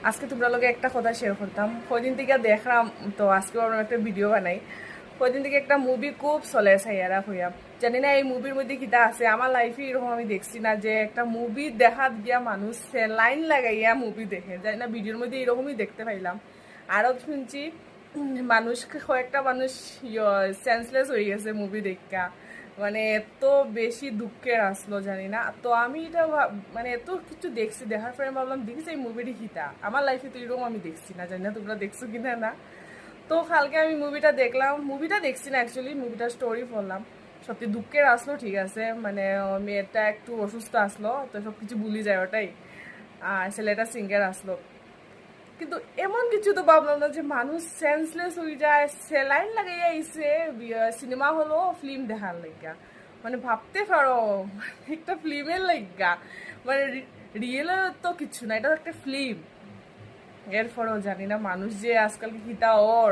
আজকে তোমরা লগে একটা কথা শেয়ার করতাম। কয়দিন থেকে দেখলাম, তো আজকে আমরা একটা ভিডিও বানাই। কয়দিন থেকে একটা মুভি খুব চলে সাইয়ারা হইয়া, জানি না এই মুভির মধ্যে কিটা আছে। আমার লাইফে এরকম আমি দেখছি না যে একটা মুভি দেখাত গিয়া মানুষ লাইন লাগাইয়া মুভি দেখে, জানি না ভিডিওর মধ্যে এরকমই দেখতে পাইলাম। আরও শুনছি মানুষ, কয়েকটা মানুষ সেন্সলেস হয়ে গেছে মুভি দেখা। মানে এত বেশি দুঃখের আসলো জানি না। তো আমি এটা মানে এত কিছু দেখছি, দেখার পরে ভাবলাম দেখিস এই মুভিটি হিতা। আমার লাইফে তো এরকম আমি দেখছি না, জানি না তোমরা দেখছো কিনা না। তো কালকে আমি মুভিটা দেখলাম, মুভিটা দেখছি না অ্যাকচুয়ালি, মুভিটার স্টোরি পড়লাম। সত্যি দুঃখের আসলো, ঠিক আছে। মানে মেয়েটা একটু অসুস্থ আসলো, তো সব কিছু ভুলি যায় ওটাই। আর ছেলেটা সিঙ্গার আসলো, কিন্তু এমন কিছু তো ভাবলাম না যে মানুষ সেন্সলেস হয়ে যায় স্যালাইন লাগাইয়া আইছে সিনেমা হলো ফিল্ম দেখার লাইগা। মানে ভাবতে পারো, একটা ফিল্মের লাইগা, মানে রিয়েল তো কিছু না, এটা একটা ফিল্ম। এরপরও জানি না মানুষ যে আজকাল কিতা ওর